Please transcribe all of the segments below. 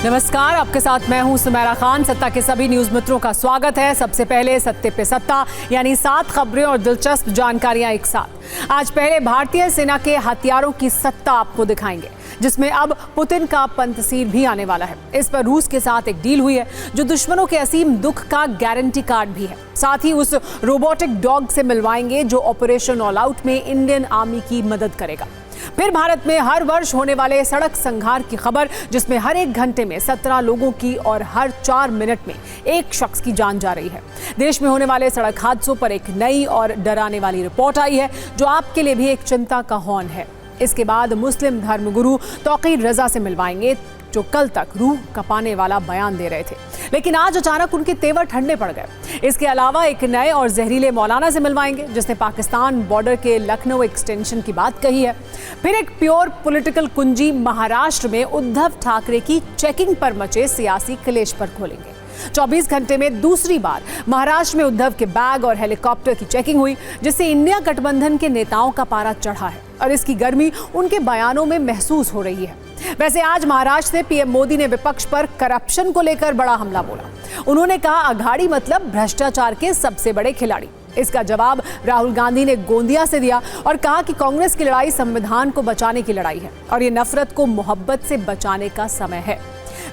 नमस्कार, आपके साथ मैं हूं सुमेरा खान। सत्ता के सभी न्यूज मित्रों का स्वागत है। सबसे पहले सत्ते पे सत्ता, यानी 7 खबरें और दिलचस्प जानकारियां एक साथ। आज पहले भारतीय सेना के हथियारों की सत्ता आपको दिखाएंगे, जिसमें अब पुतिन का पंतसीर भी आने वाला है। इस पर रूस के साथ एक डील हुई है जो दुश्मनों के असीम दुख का गारंटी कार्ड भी है। साथ ही उस रोबोटिक डॉग से मिलवाएंगे जो ऑपरेशन ऑल आउट में इंडियन आर्मी की मदद करेगा। फिर भारत में हर वर्ष होने वाले सड़क संघार की खबर, जिसमें हर 1 घंटे में 17 लोगों की और हर 4 मिनट में 1 शख्स की जान जा रही है। देश में होने वाले सड़क हादसों पर एक नई और डराने वाली रिपोर्ट आई है जो आपके लिए भी एक चिंता का हॉर्न है। इसके बाद मुस्लिम धर्मगुरु तौकीर रजा से मिलवाएंगे, जो कल तक रूह कपाने वाला बयान दे रहे थे, लेकिन आज अचानक उनके तेवर ठंडे पड़ गए। इसके अलावा एक नए और जहरीले मौलाना से मिलवाएंगे जिसने पाकिस्तान बॉर्डर के लखनऊ एक्सटेंशन की बात कही है। फिर एक प्योर पॉलिटिकल कुंजी महाराष्ट्र में उद्धव ठाकरे की चेकिंग पर मचे सियासी क्लेश पर खोलेंगे। 24 घंटे में दूसरी बार महाराष्ट्र में उद्धव के बैग और हेलीकॉप्टर की चेकिंग हुई, जिससे इंडिया गठबंधन के नेताओं का पारा चढ़ा है और इसकी गर्मी उनके बयानों में महसूस हो रही है। वैसे आज महाराष्ट्र से पीएम मोदी ने विपक्ष पर करप्शन को लेकर बड़ा हमला बोला। उन्होंने कहा, अघाड़ी मतलब भ्रष्टाचार के सबसे बड़े खिलाड़ी। इसका जवाब राहुल गांधी ने गोंदिया से दिया और कहा कि कांग्रेस की लड़ाई संविधान को बचाने की लड़ाई है और ये नफरत को मोहब्बत से बचाने का समय है।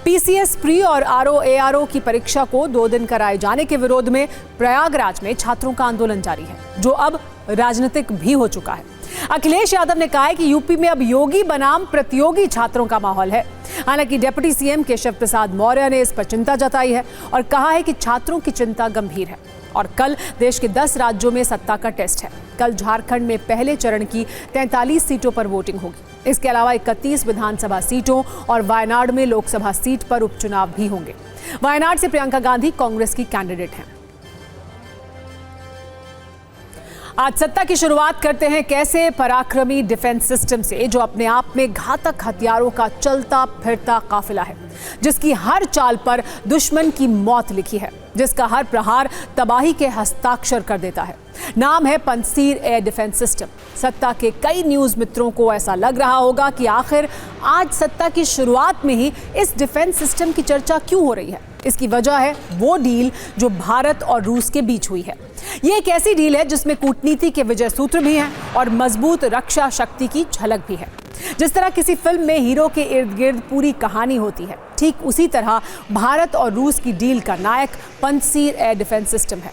पीसीएस प्री और आरओ की परीक्षा को 2 दिन कराए जाने के विरोध में प्रयागराज में छात्रों का आंदोलन जारी है, जो अब राजनीतिक भी हो चुका है। अखिलेश यादव ने कहा है कि यूपी में अब योगी बनाम प्रतियोगी छात्रों का माहौल है। हालांकि डिप्टी सीएम केशव प्रसाद मौर्य ने इस पर चिंता जताई है और कहा है कि छात्रों की चिंता गंभीर है। और कल देश के 10 राज्यों में सत्ता का टेस्ट है। कल झारखंड में पहले चरण की 43 सीटों पर वोटिंग होगी। इसके अलावा 31 विधानसभा सीटों और वायनाड में लोकसभा सीट पर उपचुनाव भी होंगे। वायनाड से प्रियंका गांधी कांग्रेस की कैंडिडेट हैं। आज सत्ता की शुरुआत करते हैं कैसे पराक्रमी डिफेंस सिस्टम से, जो अपने आप में घातक हथियारों का चलता फिरता काफिला है, जिसकी हर चाल पर दुश्मन की मौत लिखी है, जिसका हर प्रहार तबाही के हस्ताक्षर कर देता है। नाम है पंसीर एयर डिफेंस सिस्टम। सत्ता के कई न्यूज मित्रों को ऐसा लग रहा होगा कि आखिर आज सत्ता की शुरुआत में ही इस डिफेंस सिस्टम की चर्चा क्यों हो रही है। इसकी वजह है वो डील जो भारत और रूस के बीच हुई है। ये एक ऐसी डील है जिसमें कूटनीति के विजय सूत्र भी हैं और मजबूत रक्षा शक्ति की झलक भी है। जिस तरह किसी फिल्म में हीरो के इर्द गिर्द पूरी कहानी होती है, ठीक उसी तरह भारत और रूस की डील का नायक पंसीर एयर डिफेंस सिस्टम है,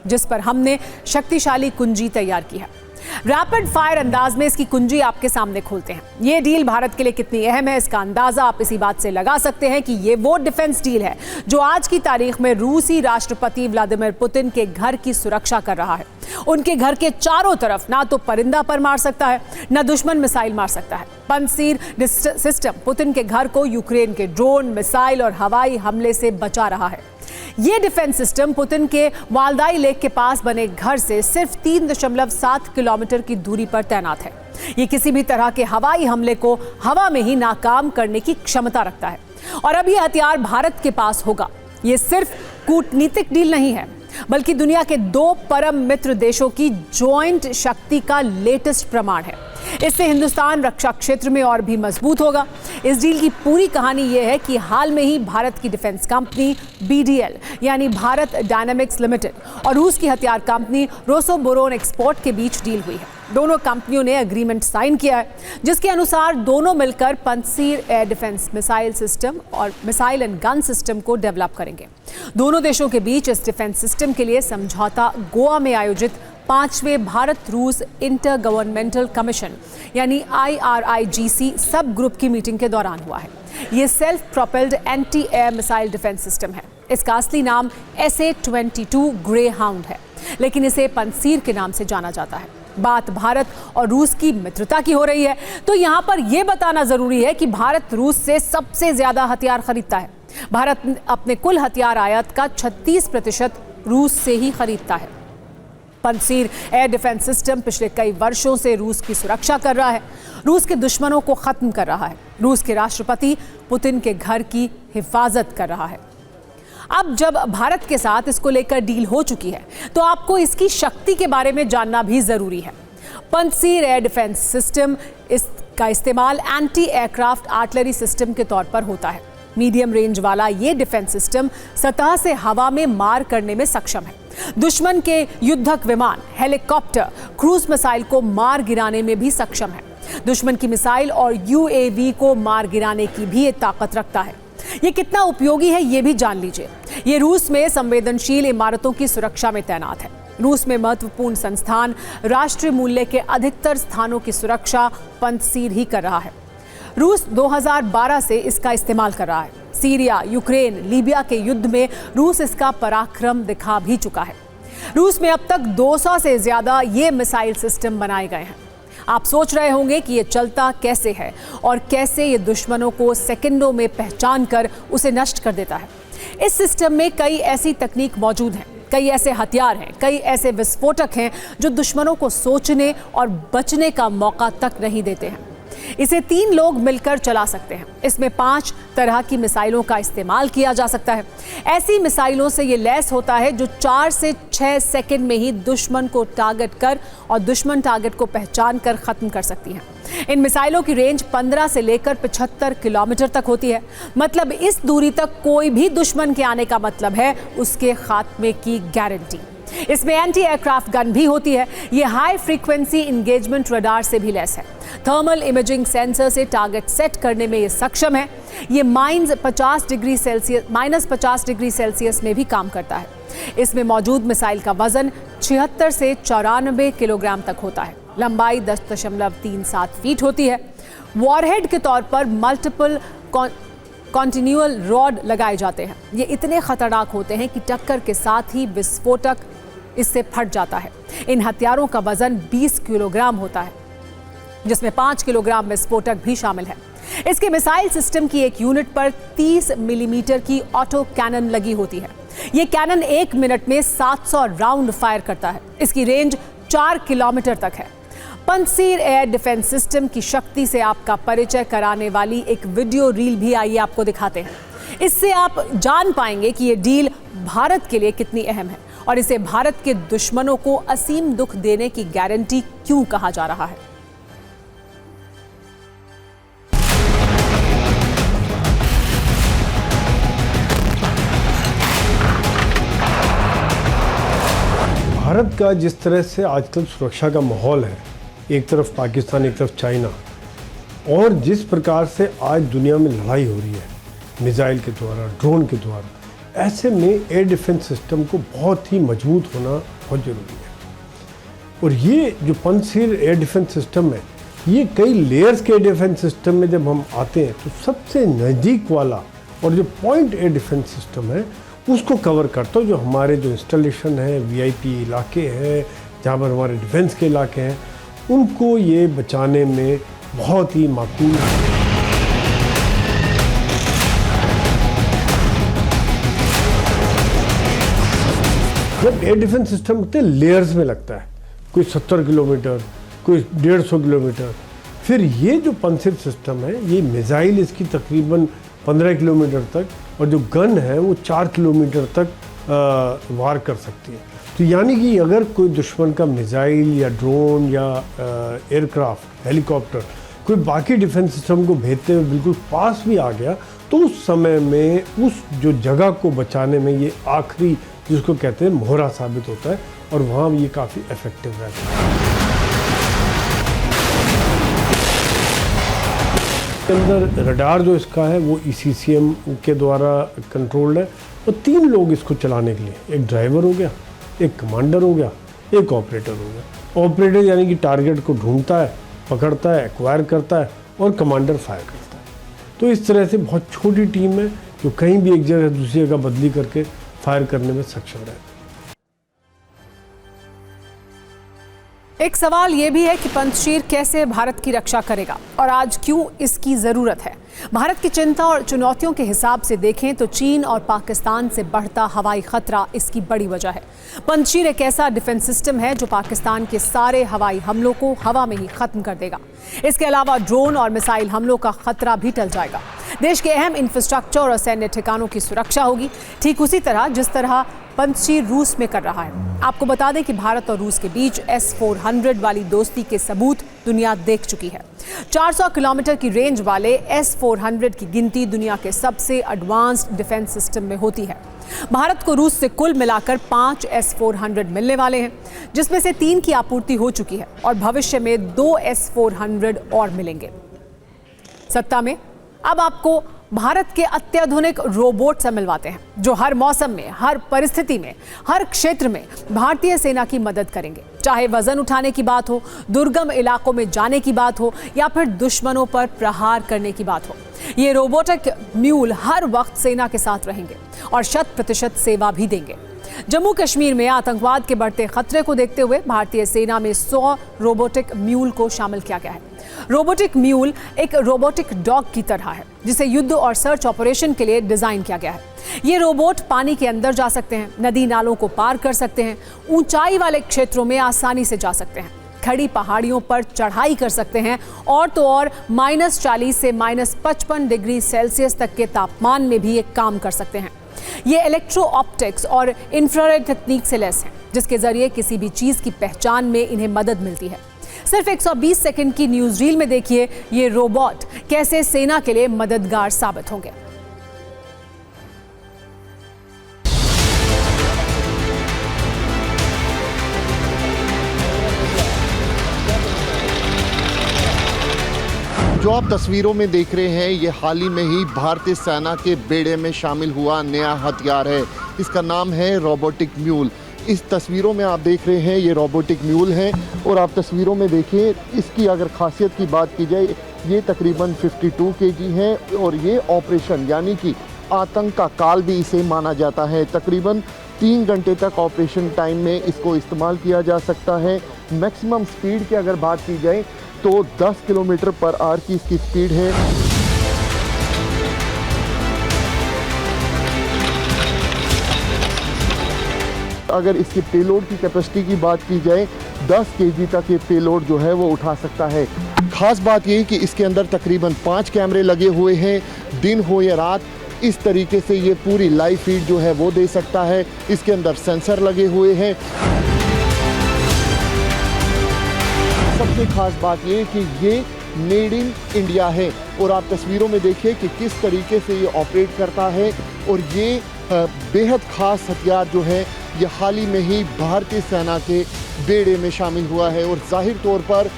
जिस पर हमने शक्तिशाली कुंजी तैयार की है। रैपिड फायर अंदाज में इसकी कुंजी आपके सामने खोलते हैं। ये डील भारत के लिए कितनी अहम है, इसका अंदाजा आप इसी बात से लगा सकते हैं कि ये वो डिफेंस डील है जो आज की तारीख में रूसी राष्ट्रपति व्लादिमीर पुतिन के घर की सुरक्षा कर रहा है। उनके घर के चारों तरफ ना तो परिंदा पर मार सकता है, ना दुश्मन मिसाइल मार सकता है। पंसीर सिस्टम पुतिन के घर को यूक्रेन के ड्रोन, मिसाइल और हवाई हमले से बचा रहा है। ये डिफेंस सिस्टम पुतिन के वालदाई लेक के पास बने घर से सिर्फ 3.7 किलोमीटर की दूरी पर तैनात है। ये किसी भी तरह के हवाई हमले को हवा में ही नाकाम करने की क्षमता रखता है और अब ये हथियार भारत के पास होगा। ये सिर्फ कूटनीतिक डील नहीं है, बल्कि दुनिया के 2 परम मित्र देशों की ज्वाइंट शक्ति का लेटेस्ट प्रमाण है। इससे हिंदुस्तान रक्षा क्षेत्र में और भी मजबूत होगा। इस डील की पूरी कहानी यह है कि हाल में ही भारत की डिफेंस कंपनी BDL यानी भारत डायनामिक्स लिमिटेड और रूस की हथियार कंपनी रोसोबोरोन एक्सपोर्ट के बीच डील हुई है। दोनों कंपनियों ने एग्रीमेंट साइन किया है, जिसके अनुसार दोनों मिलकर पंसीर एयर डिफेंस मिसाइल सिस्टम और मिसाइल एंड गन सिस्टम को डेवलप करेंगे। दोनों देशों के बीच इस डिफेंस सिस्टम के लिए समझौता गोवा में आयोजित 5वें भारत रूस इंटर गवर्नमेंटल कमीशन यानी IRIGC सब ग्रुप की मीटिंग के दौरान हुआ है। ये self propelled anti air missile defence system है। इसका असली नाम SA-22 ग्रे हाउंड है, लेकिन इसे पंसीर के नाम से जाना जाता है। बात भारत और रूस की मित्रता की हो रही है, तो यहाँ पर यह बताना जरूरी है कि भारत रूस से सबसे ज्यादा हथियार खरीदता है। भारत अपने कुल हथियार आयात का 36% रूस से ही खरीदता है। पंसीर एयर डिफेंस सिस्टम पिछले कई वर्षों से रूस की सुरक्षा कर रहा है, रूस के दुश्मनों को खत्म कर रहा है, रूस के राष्ट्रपति पुतिन के घर की हिफाजत कर रहा है। अब जब भारत के साथ इसको लेकर डील हो चुकी है, तो आपको इसकी शक्ति के बारे में जानना भी जरूरी है। पंसीर एयर डिफेंस सिस्टम इसका इस्तेमाल एंटी एयरक्राफ्ट आर्टिलरी सिस्टम के तौर पर होता है। मीडियम रेंज वाला ये डिफेंस सिस्टम सतह से हवा में मार करने में सक्षम है। दुश्मन के युद्धक विमान, हेलीकॉप्टर, क्रूज मिसाइल को मार गिराने में भी सक्षम है। दुश्मन की मिसाइल और यूएवी को मार गिराने की भी ये ताकत रखता है। ये कितना उपयोगी है ये भी जान लीजिए। ये रूस में संवेदनशील इमारतों की सुरक्षा में तैनात है। रूस में महत्वपूर्ण संस्थान, राष्ट्रीय मूल्य के अधिकतर स्थानों की सुरक्षा पंतसीर ही कर रहा है। रूस 2012 से इसका इस्तेमाल कर रहा है। सीरिया, यूक्रेन, लीबिया के युद्ध में रूस इसका पराक्रम दिखा भी चुका है। रूस में अब तक 200 से ज्यादा ये मिसाइल सिस्टम बनाए गए हैं। आप सोच रहे होंगे कि ये चलता कैसे है और कैसे ये दुश्मनों को सेकंडों में पहचान कर उसे नष्ट कर देता है। इस सिस्टम में कई ऐसी तकनीक मौजूद हैं, कई ऐसे हथियार हैं, कई ऐसे विस्फोटक हैं जो दुश्मनों को सोचने और बचने का मौका तक नहीं देते हैं। इसे 3 लोग मिलकर चला सकते हैं। इसमें 5 तरह की मिसाइलों का इस्तेमाल किया जा सकता है। ऐसी मिसाइलों से ये लैस होता है जो 4 से 6 सेकंड में ही दुश्मन को टारगेट कर और दुश्मन टारगेट को पहचान कर खत्म कर सकती हैं। इन मिसाइलों की रेंज 15 से लेकर 75 किलोमीटर तक होती है। मतलब इस दूरी तक कोई भी दुश्मन के आने का मतलब है उसके खात्मे की गारंटी। इसमें एंटी एयरक्राफ्ट गन भी होती है। ये हाई फ्रीक्वेंसी इंगेजमेंट रडार से भी लैस है। थर्मल इमेजिंग सेंसर से टारगेट सेट करने में ये सक्षम है। ये -50 डिग्री सेल्सियस में भी काम करता है। इसमें मौजूद मिसाइल का वजन 76 से 94 किलोग्राम तक होता है। लंबाई 10.37 फीट होती है। वॉरहेड के तौर पर मल्टीपल कॉन्टिन्यूअल रॉड लगाए जाते हैं। ये इतने खतरनाक होते हैं कि टक्कर के साथ ही विस्फोटक इससे फट जाता है। इन हथियारों का वजन 20 किलोग्राम होता है, जिसमें 5 किलोग्राम विस्फोटक भी शामिल है। इसके मिसाइल सिस्टम की एक यूनिट पर 30 मिलीमीटर की ऑटो कैनन लगी होती है। ये कैनन 1 मिनट में 700 राउंड फायर करता है। इसकी रेंज 4 किलोमीटर तक है। पंतसीर एयर डिफेंस सिस्टम की शक्ति से आपका परिचय कराने वाली एक वीडियो रील भी आइए आपको दिखाते हैं। इससे आप जान पाएंगे कि ये डील भारत के लिए कितनी अहम है और इसे भारत के दुश्मनों को असीम दुख देने की गारंटी क्यों कहा जा रहा है। भारत का जिस तरह से आजकल सुरक्षा का माहौल है, एक तरफ पाकिस्तान, एक तरफ चाइना, और जिस प्रकार से आज दुनिया में लड़ाई हो रही है मिसाइल के द्वारा, ड्रोन के द्वारा, ऐसे में एयर डिफेंस सिस्टम को बहुत ही मजबूत होना बहुत ज़रूरी है। और ये जो पंतसीर एयर डिफेंस सिस्टम है, ये कई लेयर्स के एयर डिफेंस सिस्टम में जब हम आते हैं तो सबसे नज़दीक वाला और जो पॉइंट एयर डिफेंस सिस्टम है उसको कवर करता है। जो हमारे जो इंस्टॉलेशन है, वीआईपी इलाके हैं, जहाँ पर हमारे डिफेंस के इलाके हैं, उनको ये बचाने में बहुत ही माकूल है। जब एयर डिफेंस सिस्टम होते हैं लेयर्स में लगता है, कोई 70 किलोमीटर, कोई 150 किलोमीटर। फिर ये जो पंतसीर सिस्टम है, ये मिसाइल इसकी तकरीबन 15 किलोमीटर तक, और जो गन है वो 4 किलोमीटर तक वार कर सकती है। तो यानी कि अगर कोई दुश्मन का मिसाइल या ड्रोन या एयरक्राफ्ट, हेलीकॉप्टर, कोई बाकी डिफेंस सिस्टम को भेजते हुए बिल्कुल पास भी आ गया, तो उस समय में उस जो जगह को बचाने में ये आखिरी, जिसको कहते हैं, मोहरा साबित होता है, और वहाँ ये काफ़ी इफेक्टिव रहता है। के अंदर रडार जो इसका है वो ECCM के द्वारा कंट्रोल्ड है, और 3 लोग इसको चलाने के लिए, एक ड्राइवर हो गया, एक कमांडर हो गया, एक ऑपरेटर हो गया। ऑपरेटर यानी कि टारगेट को ढूंढता है, पकड़ता है, एक्वायर करता है, और कमांडर फायर करता है। तो इस तरह से बहुत छोटी टीम है जो कहीं भी एक जगह दूसरी जगह बदली करके फायर करने में सक्षम रहती है। एक सवाल यह भी है कि पंतशीर कैसे भारत की रक्षा करेगा और आज क्यों इसकी जरूरत है। भारत की चिंता और चुनौतियों के हिसाब से देखें तो चीन और पाकिस्तान से बढ़ता हवाई खतरा इसकी बड़ी वजह है। पंतशीर एक ऐसा डिफेंस सिस्टम है जो पाकिस्तान के सारे हवाई हमलों को हवा में ही खत्म कर देगा। इसके अलावा ड्रोन और मिसाइल हमलों का खतरा भी टल जाएगा। देश के अहम इंफ्रास्ट्रक्चर और सैन्य ठिकानों की सुरक्षा होगी, ठीक उसी तरह जिस तरह पंतशीर रूस में कर रहा है। आपको बता दें कि भारत और रूस के बीच S-400 वाली दोस्ती के सबूत दुनिया देख चुकी है। 400 किलोमीटर की रेंज वाले S-400 की गिनती दुनिया के सबसे एडवांस्ड डिफेंस सिस्टम में होती है। भारत को रूस से कुल मिलाकर 5 S-400 मिलने वाले हैं, जिसमें से 3 की आपूर्ति हो चुकी है और भविष्य में 2 S-400 और मिलेंगे। सत्ता में अब आपको भारत के अत्याधुनिक रोबोट से मिलवाते हैं, जो हर मौसम में, हर परिस्थिति में, हर क्षेत्र में भारतीय सेना की मदद करेंगे। चाहे वजन उठाने की बात हो, दुर्गम इलाकों में जाने की बात हो या फिर दुश्मनों पर प्रहार करने की बात हो, ये रोबोटिक म्यूल हर वक्त सेना के साथ रहेंगे और 100% सेवा भी देंगे। जम्मू कश्मीर में आतंकवाद के बढ़ते खतरे को देखते हुए भारतीय सेना में 100 रोबोटिक म्यूल को शामिल किया गया है। रोबोटिक म्यूल एक रोबोटिक डॉग की तरह है, जिसे युद्ध और सर्च ऑपरेशन के लिए डिजाइन किया गया है। ये रोबोट पानी के अंदर जा सकते हैं, नदी नालों को पार कर सकते हैं, ऊंचाई वाले क्षेत्रों में आसानी से जा सकते हैं, खड़ी पहाड़ियों पर चढ़ाई कर सकते हैं और तो और -40 से -55 डिग्री सेल्सियस तक के तापमान में भी ये काम कर सकते हैं। ये इलेक्ट्रो ऑप्टिक्स और इंफ्रारेड तकनीक से लैस हैं, जिसके जरिए किसी भी चीज की पहचान में इन्हें मदद मिलती है। सिर्फ 120 सेकंड की न्यूज रील में देखिए ये रोबोट कैसे सेना के लिए मददगार साबित होंगे। जो आप तस्वीरों में देख रहे हैं, ये हाल ही में ही भारतीय सेना के बेड़े में शामिल हुआ नया हथियार है। इसका नाम है रोबोटिक म्यूल। इस तस्वीरों में आप देख रहे हैं ये रोबोटिक म्यूल है और आप तस्वीरों में देखिए इसकी अगर खासियत की बात की जाए, ये तकरीबन 52 kg है और ये ऑपरेशन यानी कि आतंक का काल भी इसे माना जाता है। तकरीबन 3 घंटे तक ऑपरेशन टाइम में इसको इस्तेमाल किया जा सकता है। मैक्सिमम स्पीड की अगर बात की जाए तो 10 किलोमीटर पर आवर की इसकी स्पीड है। अगर इसकी पेलोड की कैपेसिटी की बात की जाए 10 kg तक ये पेलोड जो है वो उठा सकता है। खास बात यही कि इसके अंदर तकरीबन 5 कैमरे लगे हुए हैं। दिन हो या रात इस तरीके से ये पूरी लाइव फीड जो है वो दे सकता है। इसके अंदर सेंसर लगे हुए हैं। सबसे खास बात ये कि ये मेड इन इंडिया है और आप तस्वीरों में देखिए कि किस तरीके से ये ऑपरेट करता है। और ये बेहद ख़ास हथियार जो है ये हाल ही में ही भारतीय सेना के बेड़े में शामिल हुआ है। और जाहिर तौर पर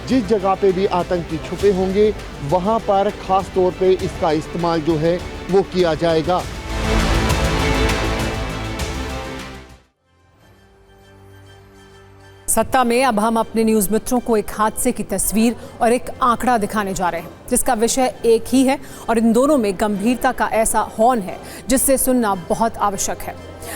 जिस जगह पे भी आतंकी छुपे होंगे वहाँ पर ख़ास तौर पे इसका इस्तेमाल जो है वो किया जाएगा। सत्ता में अब हम अपने न्यूज मित्रों को एक हादसे की तस्वीर और एक आंकड़ा दिखाने जा रहे हैं, जिसका विषय एक ही है और इन दोनों में गंभीरता का ऐसा हौन है जिससे सुनना बहुत आवश्यक है।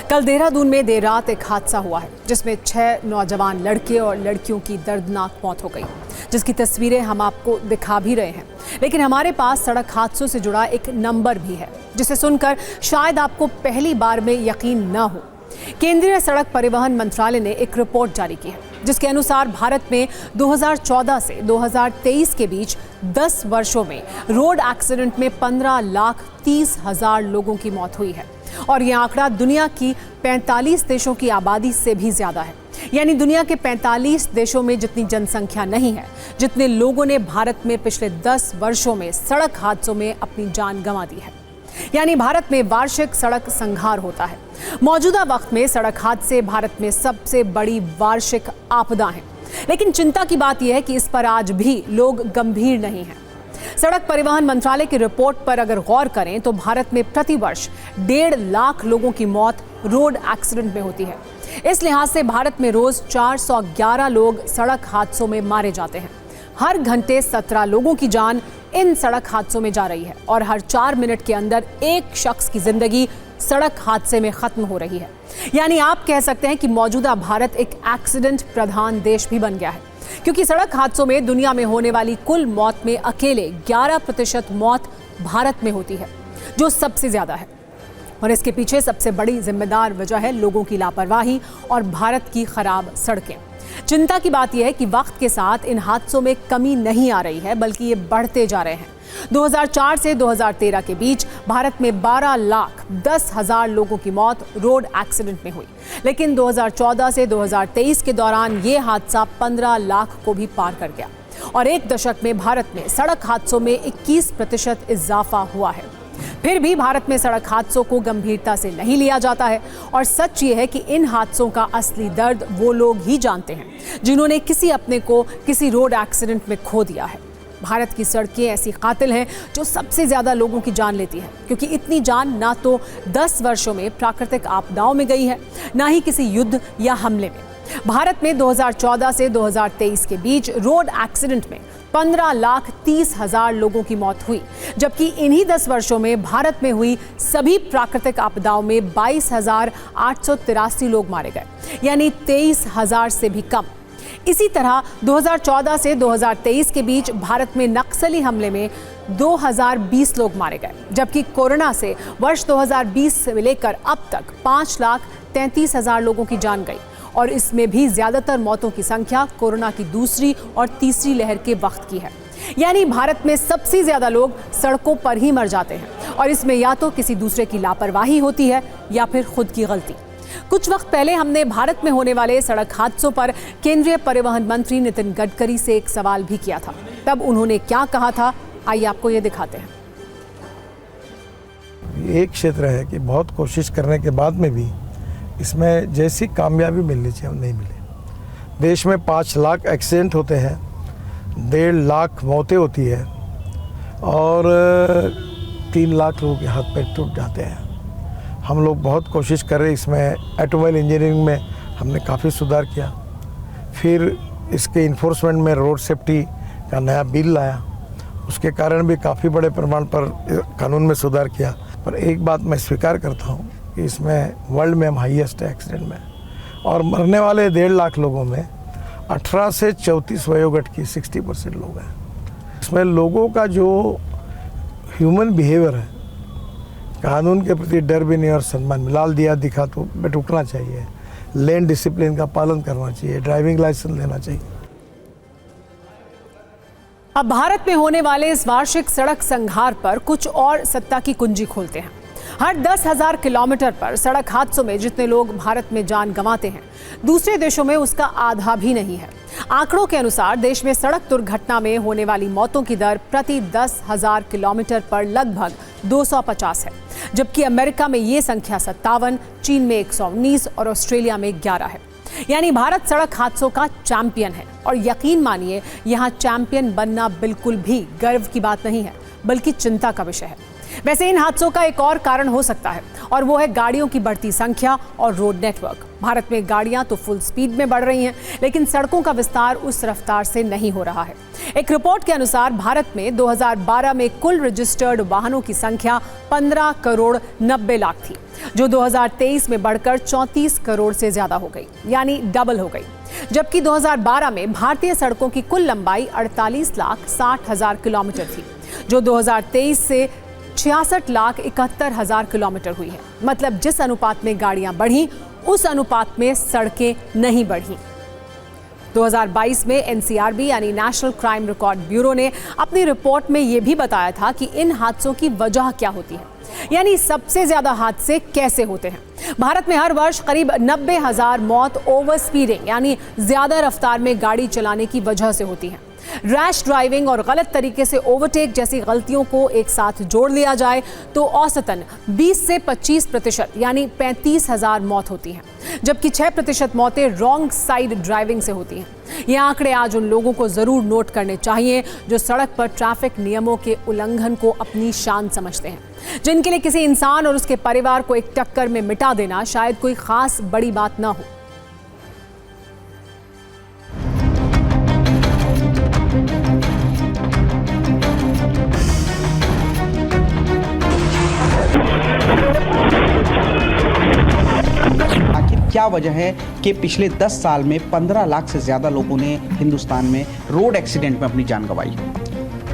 कल देहरादून में देर रात एक हादसा हुआ है, जिसमें 6 नौजवान लड़के और लड़कियों की दर्दनाक मौत हो गई, जिसकी तस्वीरें हम आपको दिखा भी रहे हैं। लेकिन हमारे पास सड़क हादसों से जुड़ा एक नंबर भी है, जिसे सुनकर शायद आपको पहली बार में यकीन न हो। केंद्रीय सड़क परिवहन मंत्रालय ने एक रिपोर्ट जारी की है, जिसके अनुसार भारत में 2014 से 2023 के बीच 10 वर्षों में रोड एक्सीडेंट में 15,30,000 लोगों की मौत हुई है और यह आंकड़ा दुनिया की 45 देशों की आबादी से भी ज्यादा है। यानी दुनिया के 45 देशों में जितनी जनसंख्या नहीं है, जितने लोगों ने भारत में पिछले 10 वर्षों में सड़क हादसों में अपनी जान गंवा दी है। यानी भारत में वार्षिक सड़क संघार होता है। मौजूदा वक्त में सड़क हादसे भारत में सबसे बड़ी वार्षिक आपदा हैं। लेकिन चिंता की बात यह है कि इस पर आज भी लोग गंभीर नहीं हैं। सड़क परिवहन मंत्रालय की रिपोर्ट पर अगर गौर करें तो भारत में प्रतिवर्ष 1.5 लाख लोगों की मौत रोड एक्सीडेंट में होती है। इस लिहाज से भारत में रोज 411 लोग सड़क हादसों में मारे जाते हैं। हर घंटे 17 लोगों की जान इन सड़क हादसों में जा रही है और हर 4 मिनट के अंदर एक शख्स की जिंदगी सड़क हादसे में खत्म हो रही है। यानी आप कह सकते हैं कि मौजूदा भारत एक एक्सीडेंट प्रधान देश भी बन गया है, क्योंकि सड़क हादसों में दुनिया में होने वाली कुल मौत में अकेले 11% मौत भारत में होती है, जो सबसे ज्यादा है। और इसके पीछे सबसे बड़ी जिम्मेदार वजह है लोगों की लापरवाही और भारत की खराब सड़कें। चिंता की बात यह है कि वक्त के साथ इन हादसों में कमी नहीं आ रही है, बल्कि ये बढ़ते जा रहे हैं। 2004 से 2013 के बीच भारत में 12,10,000 लोगों की मौत रोड एक्सीडेंट में हुई, लेकिन 2014 से 2023 के दौरान ये हादसा 15 लाख को भी पार कर गया। और एक दशक में भारत में सड़क हादसों में 21% इजाफा हुआ है। फिर भी भारत में सड़क हादसों को गंभीरता से नहीं लिया जाता है और सच ये है कि इन हादसों का असली दर्द वो लोग ही जानते हैं जिन्होंने किसी अपने को किसी रोड एक्सीडेंट में खो दिया है। भारत की सड़कें ऐसी कातिल हैं जो सबसे ज्यादा लोगों की जान लेती हैं, क्योंकि इतनी जान ना तो 10 वर्षों में प्राकृतिक आपदाओं में गई है, ना ही किसी युद्ध या हमले में। भारत में 2014 से 2023 के बीच रोड एक्सीडेंट में 15,30,000 लोगों की मौत हुई, जबकि इन्हीं 10 वर्षों में भारत में हुई सभी प्राकृतिक आपदाओं में 22,883 लोग मारे गए, यानी 23,000 से भी कम। इसी तरह 2014 से 2023 के बीच भारत में नक्सली हमले में 2020 लोग मारे गए, जबकि कोरोना से वर्ष 2020 से लेकर अब तक 5,33,000 लोगों की जान गई और इसमें भी ज्यादातर मौतों की संख्या कोरोना की दूसरी और तीसरी लहर के वक्त की है। यानी भारत में सबसे ज्यादा लोग सड़कों पर ही मर जाते हैं और इसमें या तो किसी दूसरे की लापरवाही होती है या फिर खुद की गलती। कुछ वक्त पहले हमने भारत में होने वाले सड़क हादसों पर केंद्रीय परिवहन मंत्री नितिन गडकरी से एक सवाल भी किया था। तब उन्होंने क्या कहा था, आइए आपको ये दिखाते हैं। एक क्षेत्र है कि बहुत कोशिश करने के बाद में भी इसमें जैसी कामयाबी मिलनी चाहिए वो नहीं मिली। देश में 5 लाख एक्सीडेंट होते हैं, 1.5 लाख मौतें होती है और 3 लाख लोगों के हाथ पैर टूट जाते हैं। हम लोग बहुत कोशिश कर रहे हैं, इसमें ऑटोमोबाइल इंजीनियरिंग में हमने काफ़ी सुधार किया, फिर इसके इन्फोर्समेंट में रोड सेफ्टी का नया बिल लाया, उसके कारण भी काफ़ी बड़े प्रमाण पर कानून में सुधार किया। पर एक बात मैं स्वीकार करता हूँ कि इसमें वर्ल्ड में हम हाईएस्ट है एक्सीडेंट में, और मरने वाले 1.5 लाख लोगों में 18 से 34 वयोगट की 60% लोग हैं। इसमें लोगों का जो ह्यूमन बिहेवियर है, कानून के प्रति डर भी नहीं और सम्मान, लाल दिया दिखा तो रुकना चाहिए, लेन डिसिप्लिन का पालन करना चाहिए, ड्राइविंग लाइसेंस लेना चाहिए। अब भारत में होने वाले इस वार्षिक सड़क संघार पर कुछ और सत्ता की कुंजी खोलते हैं। हर 10,000 किलोमीटर पर सड़क हादसों में जितने लोग भारत में जान गंवाते हैं, दूसरे देशों में उसका आधा भी नहीं है। आंकड़ों के अनुसार देश में सड़क दुर्घटना में होने वाली मौतों की दर प्रति 10,000 किलोमीटर पर लगभग 250 है, जबकि अमेरिका में ये संख्या 57, चीन में 119 और ऑस्ट्रेलिया में 11 है। यानी भारत सड़क हादसों का चैंपियन है और यकीन मानिए यहाँ चैंपियन बनना बिल्कुल भी गर्व की बात नहीं है, बल्कि चिंता का विषय है। वैसे इन हादसों का एक और कारण हो सकता है और वो है गाड़ियों की बढ़ती संख्या और रोड नेटवर्क। भारत में गाड़ियां तो फुल स्पीड में बढ़ रही हैं, लेकिन सड़कों का विस्तार उस रफ्तार से नहीं हो रहा है। एक रिपोर्ट के अनुसार भारत में 2012 में कुल रजिस्टर्ड वाहनों की संख्या 15 करोड़ 90 लाख थी, जो 2023 में बढ़कर 34 करोड़ से ज्यादा हो गई, यानी डबल हो गई। जबकि 2012 में भारतीय सड़कों की कुल लंबाई 48,60,000 किलोमीटर थी, जो 2023 से 66,71,000 किलोमीटर हुई है। मतलब जिस अनुपात में गाड़ियां बढ़ी, उस अनुपात में सड़कें नहीं बढ़ी। 2022 में एनसीआरबी यानी नेशनल क्राइम रिकॉर्ड ब्यूरो ने अपनी रिपोर्ट में यह भी बताया था कि इन हादसों की वजह क्या होती है, यानी सबसे ज्यादा हादसे कैसे होते हैं। भारत में हर वर्ष करीब 90,000 मौत ओवर स्पीडिंग यानी ज्यादा रफ्तार में गाड़ी चलाने की वजह से होती है। रैश ड्राइविंग और गलत तरीके से ओवरटेक जैसी गलतियों को एक साथ जोड़ लिया जाए तो औसतन 20 से 25% यानी 35,000 मौत होती हैं, जबकि 6% मौतें रॉन्ग साइड ड्राइविंग से होती हैं। ये आंकड़े आज उन लोगों को जरूर नोट करने चाहिए जो सड़क पर ट्रैफिक नियमों के उल्लंघन को अपनी शान समझते हैं, जिनके लिए किसी इंसान और उसके परिवार को एक टक्कर में मिटा देना शायद कोई खास बड़ी बात ना हो। क्या वजह है कि पिछले 10 साल में 15 लाख से ज़्यादा लोगों ने हिंदुस्तान में रोड एक्सीडेंट में अपनी जान गंवाई?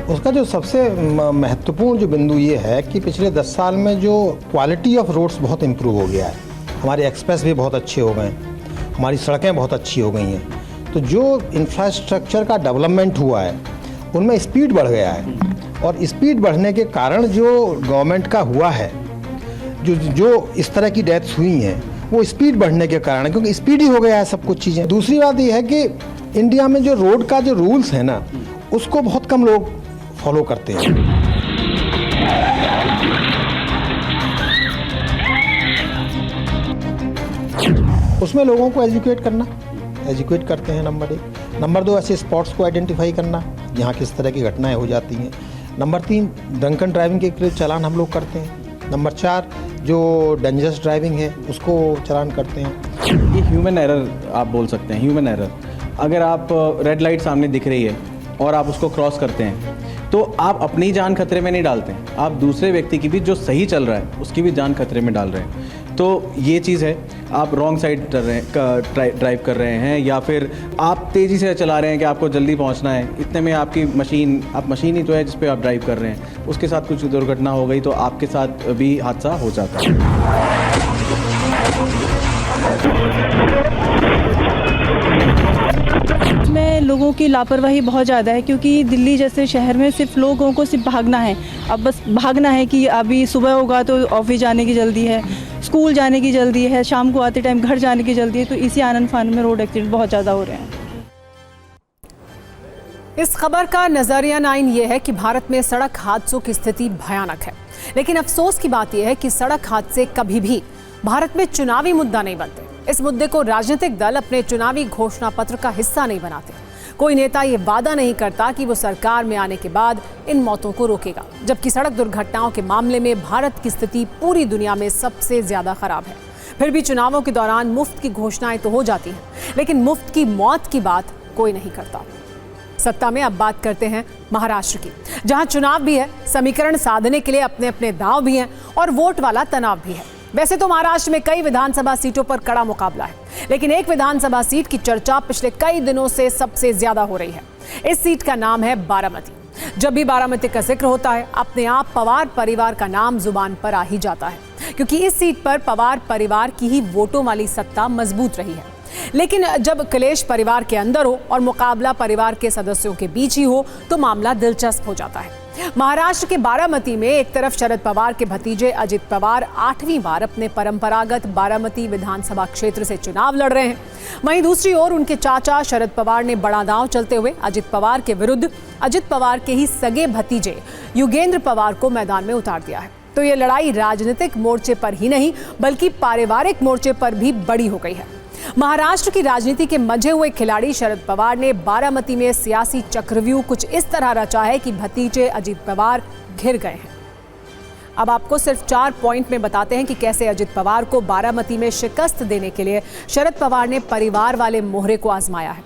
उसका जो सबसे महत्वपूर्ण जो बिंदु ये है कि पिछले 10 साल में जो क्वालिटी ऑफ रोड्स बहुत इम्प्रूव हो गया है। हमारे एक्सप्रेस भी बहुत अच्छे हो गए, हमारी सड़कें बहुत अच्छी हो गई हैं। तो जो इंफ्रास्ट्रक्चर का डेवलपमेंट हुआ है उनमें स्पीड बढ़ गया है, और स्पीड बढ़ने के कारण जो गवर्नमेंट का हुआ है, जो इस तरह की डेथ्स हुई हैं वो स्पीड बढ़ने के कारण, क्योंकि स्पीड ही हो गया है सब कुछ चीज़ें। दूसरी बात यह है कि इंडिया में जो रोड का जो रूल्स है ना, उसको बहुत कम लोग फॉलो करते हैं। उसमें लोगों को एजुकेट करते हैं, नंबर 1। नंबर 2, ऐसे स्पॉट्स को आइडेंटिफाई करना जहाँ किस तरह की घटनाएं हो जाती हैं। नंबर 3, ड्रंकन ड्राइविंग के चालान हम लोग करते हैं। नंबर 4, जो डेंजरस ड्राइविंग है उसको चालान करते हैं। ये ह्यूमन एरर आप बोल सकते हैं, ह्यूमन एरर। अगर आप रेड लाइट सामने दिख रही है और आप उसको क्रॉस करते हैं तो आप अपनी जान खतरे में नहीं डालते हैं, आप दूसरे व्यक्ति की भी जो सही चल रहा है उसकी भी जान खतरे में डाल रहे हैं। तो ये चीज़ है, आप रॉन्ग साइड ड्राइव कर रहे हैं या फिर आप तेज़ी से चला रहे हैं कि आपको जल्दी पहुंचना है, इतने में आपकी मशीन ही तो है जिस पे आप ड्राइव कर रहे हैं, उसके साथ कुछ दुर्घटना हो गई तो आपके साथ भी हादसा हो जाता है। में लोगों की लापरवाही बहुत ज़्यादा है, क्योंकि दिल्ली जैसे शहर में सिर्फ लोगों को सिर्फ भागना है। अब बस भागना है कि अभी सुबह होगा तो ऑफिस जाने की जल्दी है, स्कूल जाने की जल्दी है, शाम को आते टाइम घर जाने की जल्दी है, तो इसी आनन फान में रोड एक्सीडेंट बहुत ज़्यादा हो रहे हैं। इस खबर का नजरिया 9 ये है कि भारत में सड़क हादसों की स्थिति भयानक है, लेकिन अफसोस की बात यह है कि सड़क हादसे कभी भी भारत में चुनावी मुद्दा नहीं बनते। इस मुद्दे को राजनीतिक दल अपने चुनावी घोषणा पत्र का हिस्सा नहीं बनाते। कोई नेता ये वादा नहीं करता कि वो सरकार में आने के बाद इन मौतों को रोकेगा, जबकि सड़क दुर्घटनाओं के मामले में भारत की स्थिति पूरी दुनिया में सबसे ज्यादा खराब है। फिर भी चुनावों के दौरान मुफ्त की घोषणाएं तो हो जाती हैं, लेकिन मुफ्त की मौत की बात कोई नहीं करता। सत्ता में अब बात करते हैं महाराष्ट्र की, जहां चुनाव भी है, समीकरण साधने के लिए अपने अपने दांव भी हैं और वोट वाला तनाव भी है। वैसे तो महाराष्ट्र में कई विधानसभा सीटों पर कड़ा मुकाबला है, लेकिन एक विधानसभा सीट की चर्चा पिछले कई दिनों से सबसे ज्यादा हो रही है। इस सीट का नाम है बारामती। जब भी बारामती का जिक्र होता है, अपने आप पवार परिवार का नाम जुबान पर आ ही जाता है, क्योंकि इस सीट पर पवार परिवार की ही वोटों वाली सत्ता मजबूत रही है। लेकिन जब क्लेश परिवार के अंदर हो और मुकाबला परिवार के सदस्यों के बीच ही हो तो मामला दिलचस्प हो जाता है। महाराष्ट्र के बारामती में एक तरफ शरद पवार के भतीजे अजित पवार 8वीं बार अपने परंपरागत बारामती विधानसभा क्षेत्र से चुनाव लड़ रहे हैं, वहीं दूसरी ओर उनके चाचा शरद पवार ने बड़ा दांव चलते हुए अजित पवार के विरुद्ध अजित पवार के ही सगे भतीजे युगेंद्र पवार को मैदान में उतार दिया है। तो ये लड़ाई राजनीतिक मोर्चे पर ही नहीं बल्कि पारिवारिक मोर्चे पर भी बड़ी हो गई है। महाराष्ट्र की राजनीति के मंझे हुए खिलाड़ी शरद पवार ने बारामती में सियासी चक्रव्यूह कुछ इस तरह रचा है कि भतीजे अजित पवार घिर गए हैं। अब आपको सिर्फ 4 पॉइंट में बताते हैं कि कैसे अजित पवार को बारामती में शिकस्त देने के लिए शरद पवार ने परिवार वाले मोहरे को आजमाया है।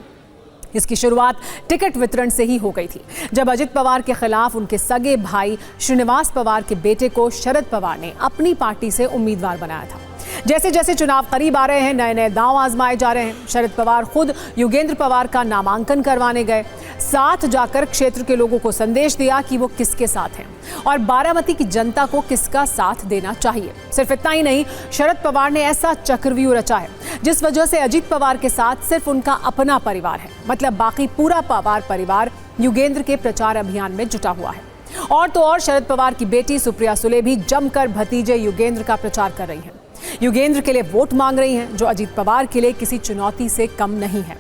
इसकी शुरुआत टिकट वितरण से ही हो गई थी, जब अजित पवार के खिलाफ उनके सगे भाई श्रीनिवास पवार के बेटे को शरद पवार ने अपनी पार्टी से उम्मीदवार बनाया था। जैसे जैसे चुनाव करीब आ रहे हैं, नए नए दांव आजमाए जा रहे हैं। शरद पवार खुद युगेंद्र पवार का नामांकन करवाने गए, साथ जाकर क्षेत्र के लोगों को संदेश दिया कि वो किसके साथ हैं और बारामती की जनता को किसका साथ देना चाहिए। सिर्फ इतना ही नहीं, शरद पवार ने ऐसा चक्रव्यूह रचा है जिस वजह से अजित पवार के साथ सिर्फ उनका अपना परिवार है, मतलब बाकी पूरा पवार परिवार युगेंद्र के प्रचार अभियान में जुटा हुआ है। और तो और शरद पवार की बेटी सुप्रिया सुले भी जमकर भतीजे युगेंद्र का प्रचार कर रही हैं। युगेंद्र के लिए वोट मांग रही हैं, जो अजित पवार के लिए किसी चुनौती से कम नहीं है।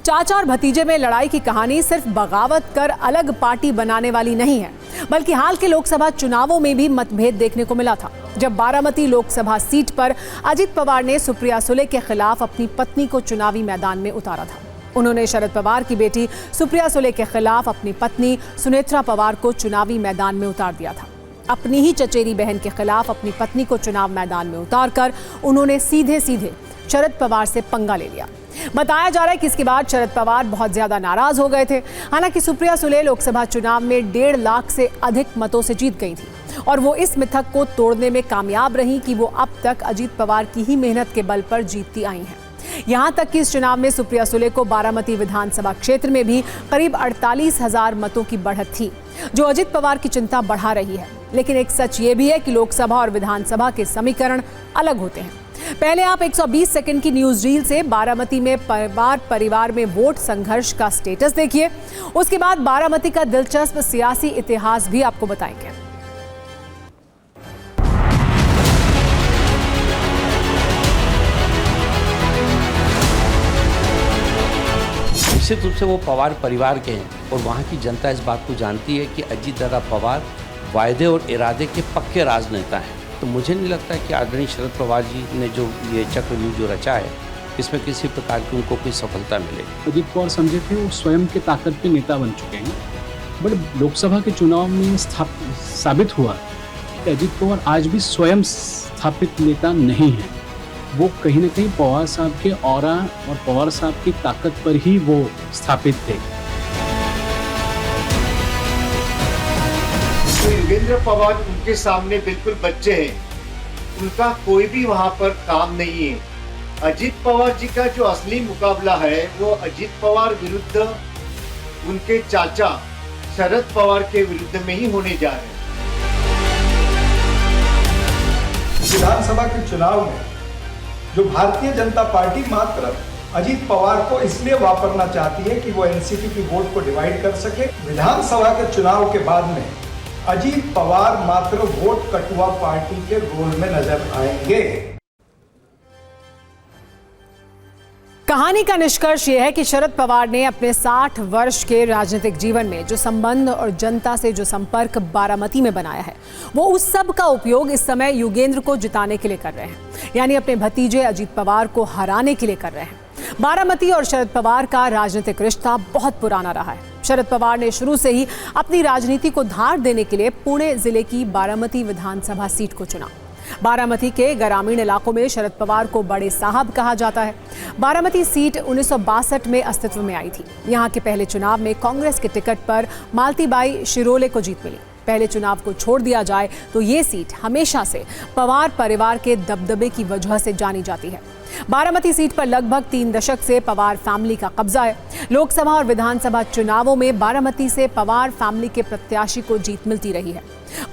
चाचा और भतीजे में लड़ाई की कहानी सिर्फ बगावत कर अलग पार्टी बनाने वाली नहीं है, बल्कि हाल के लोकसभा चुनावों में भी मतभेद देखने को मिला था, जब बारामती लोकसभा सीट पर अजित पवार ने सुप्रिया सुले के खिलाफ अपनी पत्नी को चुनावी मैदान में उतारा था। उन्होंने शरद पवार की बेटी सुप्रिया सुले के खिलाफ अपनी पत्नी सुनेत्रा पवार को चुनावी मैदान में उतार दिया था। अपनी ही चचेरी बहन के खिलाफ अपनी पत्नी को चुनाव मैदान में उतारकर उन्होंने सीधे सीधे शरद पवार से पंगा ले लिया। बताया जा रहा है कि इसके बाद शरद पवार बहुत ज्यादा नाराज हो गए थे। हालांकि सुप्रिया सुले लोकसभा चुनाव में 1.5 लाख से अधिक मतों से जीत गई थी और वो इस मिथक को तोड़ने में कामयाब रही कि वो अब तक अजित पवार की ही मेहनत के बल पर जीतती आई हैं। यहां तक कि इस चुनाव में सुप्रिया सुले को बारामती विधानसभा क्षेत्र में भी करीब 48,000 मतों की बढ़त थी, जो अजित पवार की चिंता बढ़ा रही है। लेकिन एक सच ये भी है कि लोकसभा और विधानसभा के समीकरण अलग होते हैं। पहले आप 120 सेकंड की न्यूज रील से बारामती में परिवार में वोट संघर्ष का स्टेटस देखिए, उसके बाद बारामती का दिलचस्प सियासी इतिहास भी आपको बताएंगे। निश्चित रूप से वो पवार परिवार के हैं और वहाँ की जनता इस बात को जानती है कि अजीत दादा पवार वायदे और इरादे के पक्के राजनेता हैं। तो मुझे नहीं लगता कि आदरणीय शरद पवार जी ने जो ये चक्रव्यूह जो रचा है इसमें किसी प्रकार की उनको कोई सफलता मिले। अजीत पवार समझे थे वो स्वयं के ताकत के नेता बन चुके हैं, बट लोकसभा के चुनाव में साबित हुआ कि अजीत पवार आज भी स्वयं स्थापित नेता नहीं है। वो कहीं ना कहीं पवार साहब के ऑरा और पवार साहब की ताकत पर ही वो स्थापित थे। तो योगेंद्र पवार उनके सामने बिल्कुल बच्चे हैं, उनका कोई भी वहां पर काम नहीं है। अजीत पवार जी का जो असली मुकाबला है वो अजीत पवार विरुद्ध उनके चाचा शरद पवार के विरुद्ध में ही होने जा रहे हैं। विधानसभा के चुनाव में जो भारतीय जनता पार्टी मात्र अजीत पवार को इसलिए वापरना चाहती है कि वो एनसीपी की वोट को डिवाइड कर सके। विधानसभा के चुनाव के बाद में अजीत पवार मात्र वोट कटुआ पार्टी के रोल में नजर आएंगे। कहानी का निष्कर्ष यह है कि शरद पवार ने अपने 60 वर्ष के राजनीतिक जीवन में जो संबंध और जनता से जो संपर्क बारामती में बनाया है, वो उस सब का उपयोग इस समय योगेंद्र को जिताने के लिए कर रहे हैं, यानी अपने भतीजे अजीत पवार को हराने के लिए कर रहे हैं। बारामती और शरद पवार का राजनीतिक रिश्ता बहुत पुराना रहा है। शरद पवार ने शुरू से ही अपनी राजनीति को धार देने के लिए पुणे जिले की बारामती विधानसभा सीट को चुना। बारामती के ग्रामीण इलाकों में शरद पवार को बड़े साहब कहा जाता है। बारामती सीट 1962 में अस्तित्व में आई थी। यहाँ के पहले चुनाव में कांग्रेस के टिकट पर मालतीबाई शिरोले को जीत मिली। पहले चुनाव को छोड़ दिया जाए तो ये सीट हमेशा से पवार परिवार के दबदबे की वजह से जानी जाती है। बारामती सीट पर लगभग 3 दशक से पवार फैमिली का कब्जा है। लोकसभा और विधानसभा चुनावों में बारामती से पवार फैमिली के प्रत्याशी को जीत मिलती रही है।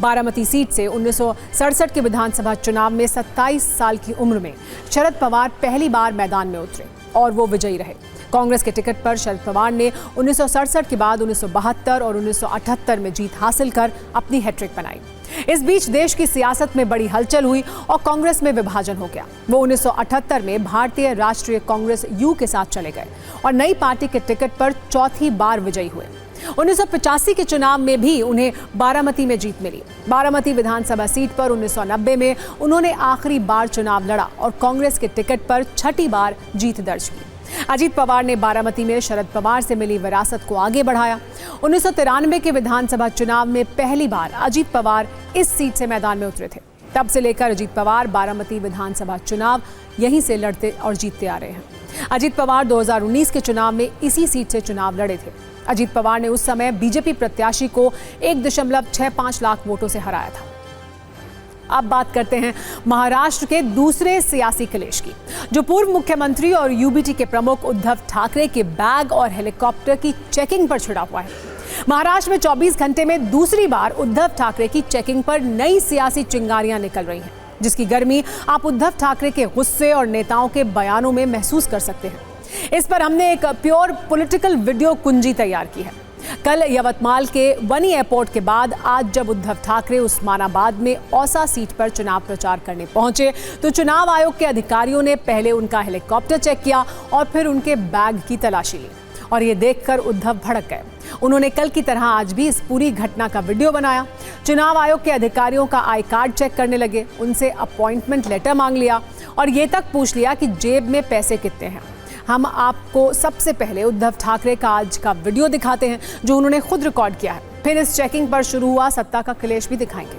बारामती सीट से 1967 के विधानसभा चुनाव में 27 साल की उम्र में शरद पवार पहली बार मैदान में उतरे और वो विजयी रहे। कांग्रेस के टिकट पर शरद पवार ने 1967 के बाद 1972 और 1978 में जीत हासिल कर अपनी हैट्रिक बनाई। इस बीच देश की सियासत में बड़ी हलचल हुई और कांग्रेस में विभाजन हो गया। वो 1978 में भारतीय राष्ट्रीय कांग्रेस यू के साथ चले गए और नई पार्टी के टिकट पर चौथी बार विजयी हुए। 1985 के चुनाव में भी उन्हें बारामती में जीत मिली। बारामती विधानसभा सीट पर 1990 में उन्होंने आखिरी बार चुनाव लड़ा और कांग्रेस के टिकट पर छठी बार जीत दर्ज की। अजीत पवार ने बारामती में शरद पवार से मिली विरासत को आगे बढ़ाया। 1993 के विधानसभा चुनाव में पहली बार अजीत पवार इस सीट से मैदान में उतरे थे। तब से लेकर अजीत पवार बारामती विधानसभा चुनाव यहीं से लड़ते और जीतते आ रहे हैं। अजीत पवार 2019 के चुनाव में इसी सीट से चुनाव लड़े थे। अजीत पवार ने उस समय बीजेपी प्रत्याशी को 1.65 लाख वोटों से हराया था। अब बात करते हैं महाराष्ट्र के दूसरे सियासी कलेश की, जो पूर्व मुख्यमंत्री और यूबीटी के प्रमुख उद्धव ठाकरे के बैग और हेलीकॉप्टर की चेकिंग पर छिड़ा हुआ है। महाराष्ट्र में 24 घंटे में दूसरी बार उद्धव ठाकरे की चेकिंग पर नई सियासी चिंगारियां निकल रही हैं, जिसकी गर्मी आप उद्धव ठाकरे के गुस्से और नेताओं के बयानों में महसूस कर सकते हैं। इस पर हमने एक प्योर पॉलिटिकल वीडियो कुंजी तैयार की है। कल यवतमाल के वनी एयरपोर्ट के बाद आज जब उद्धव ठाकरे उस्मानाबाद में औसा सीट पर चुनाव प्रचार करने पहुंचे तो चुनाव आयोग के अधिकारियों ने पहले उनका हेलीकॉप्टर चेक किया और फिर उनके बैग की तलाशी ली और ये देखकर उद्धव भड़क गए। उन्होंने कल की तरह आज भी इस पूरी घटना का वीडियो बनाया। चुनाव आयोग के अधिकारियों का आई कार्ड चेक करने लगे, उनसे अपॉइंटमेंट लेटर मांग लिया और ये तक पूछ लिया कि जेब में पैसे कितने हैं। हम आपको सबसे पहले उद्धव ठाकरे का आज का वीडियो दिखाते हैं जो उन्होंने खुद रिकॉर्ड किया है। फिर इस चेकिंग पर शुरू हुआ सत्ता का क्लेश भी दिखाएंगे।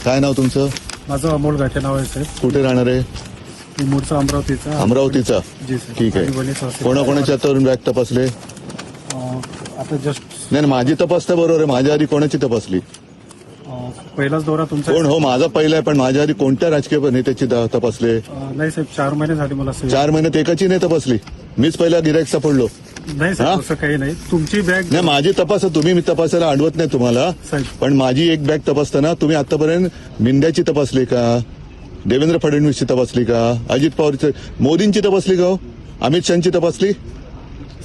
काय नाव तुमचं? माझं अमोल गाठे नाव आहे साहेब. कुठे राहणार आहे? मी मूळचा अमरावतीचा. अमरावतीचा. जी सर. ठीक आहे. कोणाकोणाच्या हातावरून बॅग तपासले? आता जस्ट नाही माझी तपासता बरोबर आहे. माझ्या आधी कोणाची तपासली? पहिलाच दौरा तुमचा. कोण हो माझा पहिला आहे पण माझ्या आधी कोणत्या राजकीय नेत्याची तपासले? नाही साहेब 4 महिने झाले मला. 4 महिन्यात एकाची नाही तपासली. मीच पहिला गिराईक सापडलो. नाही साहेब असं काही नाही. तुमची बॅग नाही माझी तपास तुम्ही मी तपासायला अडवत नाही तुम्हाला, पण माझी एक बॅग तपासताना तुम्ही आतापर्यंत मिंद्याची तपासली का? देवेंद्र फडणवीसची तपासली का? अजित पवारची, मोदींची तपासली का? अमित शहाची तपासली?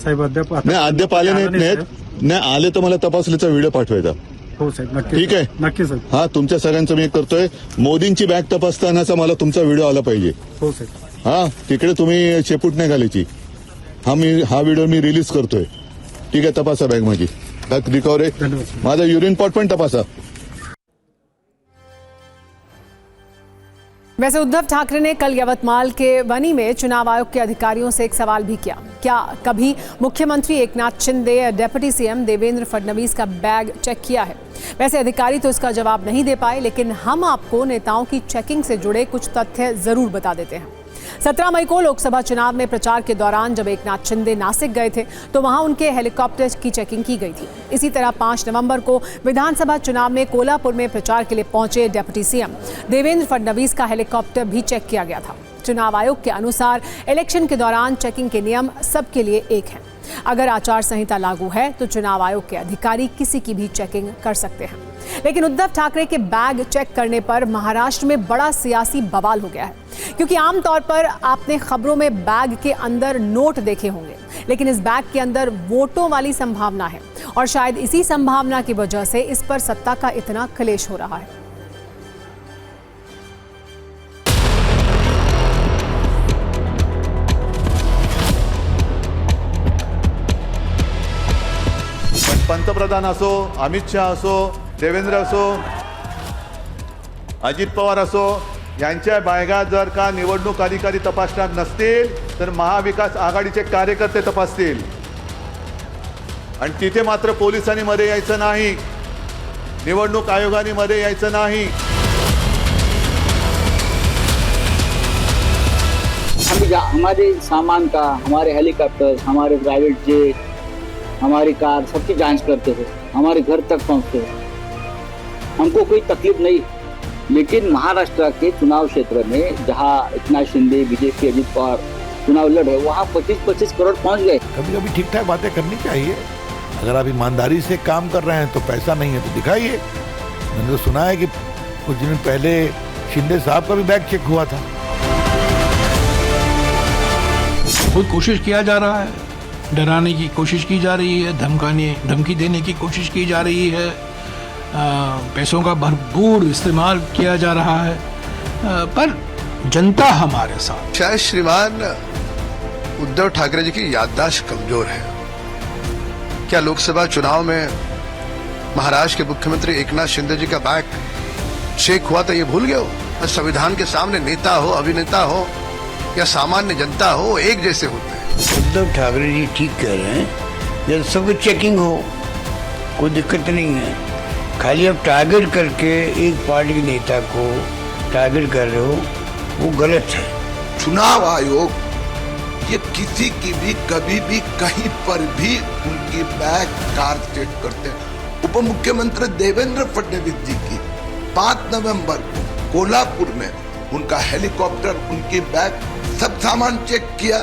साहेब अद्याप नाही अद्याप आले नाहीत. नाही आले तर मला तपासलीचा व्हिडिओ पाठवायचा. हो साहेब नक्की. ठीक आहे नक्की साहेब. हा तुमच्या सगळ्यांचं मी करतोय. मोदींची बॅग तपासतानाचा मला तुमचा व्हिडिओ आला पाहिजे. हो साहेब. हा तिकडे तुम्ही शेपूट नाही घालायची. हा व्हिडिओ मी रिलीज करतोय. ठीक आहे, तपासा बॅग माझी. बॅग रिकवर आहे. माझा युरिन पॉट पण तपासा. वैसे उद्धव ठाकरे ने कल यवतमाल के बनी में चुनाव आयोग के अधिकारियों से एक सवाल भी किया, क्या कभी मुख्यमंत्री एकनाथ शिंदे, डिप्टी सीएम देवेंद्र फडणवीस का बैग चेक किया है? वैसे अधिकारी तो इसका जवाब नहीं दे पाए, लेकिन हम आपको नेताओं की चेकिंग से जुड़े कुछ तथ्य जरूर बता देते हैं। 17 मई को लोकसभा चुनाव में प्रचार के दौरान जब एकनाथ शिंदे नासिक गए थे तो वहां उनके हेलीकॉप्टर की चेकिंग की गई थी। इसी तरह 5 नवंबर को विधानसभा चुनाव में कोल्हापुर में प्रचार के लिए पहुंचे डिप्टी सीएम देवेंद्र फडणवीस का हेलीकॉप्टर भी चेक किया गया था। चुनाव आयोग के अनुसार इलेक्शन के दौरान चेकिंग के नियम सबके लिए एक हैं। अगर आचार संहिता लागू है तो चुनाव आयोग के अधिकारी किसी की भी चेकिंग कर सकते हैं। लेकिन उद्धव ठाकरे के बैग चेक करने पर महाराष्ट्र में बड़ा सियासी बवाल हो गया है, क्योंकि आमतौर पर आपने खबरों में बैग के अंदर नोट देखे होंगे, लेकिन इस बैग के अंदर वोटों वाली संभावना है और शायद इसी संभावना की वजह से इस पर सत्ता का इतना क्लेश हो रहा है। पंतप्रधान असो, अमित शाह असो, देवेंद्र असो, अजित पवार असो, यांच्या बॅगा जर का निवडणूक अधिकारी तपासणार नसतील तर महाविकास आघाडीचे कार्यकर्ते तपासतील. आणि तिथे मात्र पोलिसांनी मध्ये यायचं नाही, निवडणूक आयोगाने मध्ये यायचं नाही. हमारे सामान का, हमारे हेलीकॉप्टर, हमारे प्राइवेट जेट, हमारी कार, सबकी जांच करते थे, हमारे घर तक पहुंचते थे, हमको कोई तकलीफ नहीं। लेकिन महाराष्ट्र के चुनाव क्षेत्र में जहां एकनाथ शिंदे, बीजेपी, अजित पवार चुनाव लड़ रहे, वहां 25-25 करोड़ पहुंच गए। कभी कभी ठीक ठाक बातें करनी चाहिए। अगर आप ईमानदारी से काम कर रहे हैं तो पैसा नहीं है तो दिखाइए। मैंने तो सुना है कि कुछ दिन पहले शिंदे साहब का भी बैग चेक हुआ था। बहुत कोशिश किया जा रहा है, डराने की कोशिश की जा रही है, धमकी देने की कोशिश की जा रही है, पैसों का भरपूर इस्तेमाल किया जा रहा है, पर जनता हमारे साथ। शायद श्रीमान उद्धव ठाकरे जी की याददाश्त कमजोर है। क्या लोकसभा चुनाव में महाराष्ट्र के मुख्यमंत्री एकनाथ शिंदे जी का बैग चेक हुआ तो ये भूल गए हो? संविधान के सामने नेता हो, अभिनेता हो या सामान्य जनता हो, एक जैसे होते हैं। उद्धव ठाकरे जी ठीक कह रहे हैं, जब सब चेकिंग हो कोई दिक्कत नहीं है। खाली अब टारगेट करके एक पार्टी के नेता को टारगेट कर रहे हो, वो गलत है। चुनाव आयोग ये किसी की भी कभी भी कहीं पर भी उनकी बैग कार चेक करते हैं। उप मुख्यमंत्री देवेंद्र फडणवीस जी की 5 नवंबर को कोल्हापुर में उनका हेलीकॉप्टर, उनकी बैग, सब सामान चेक किया।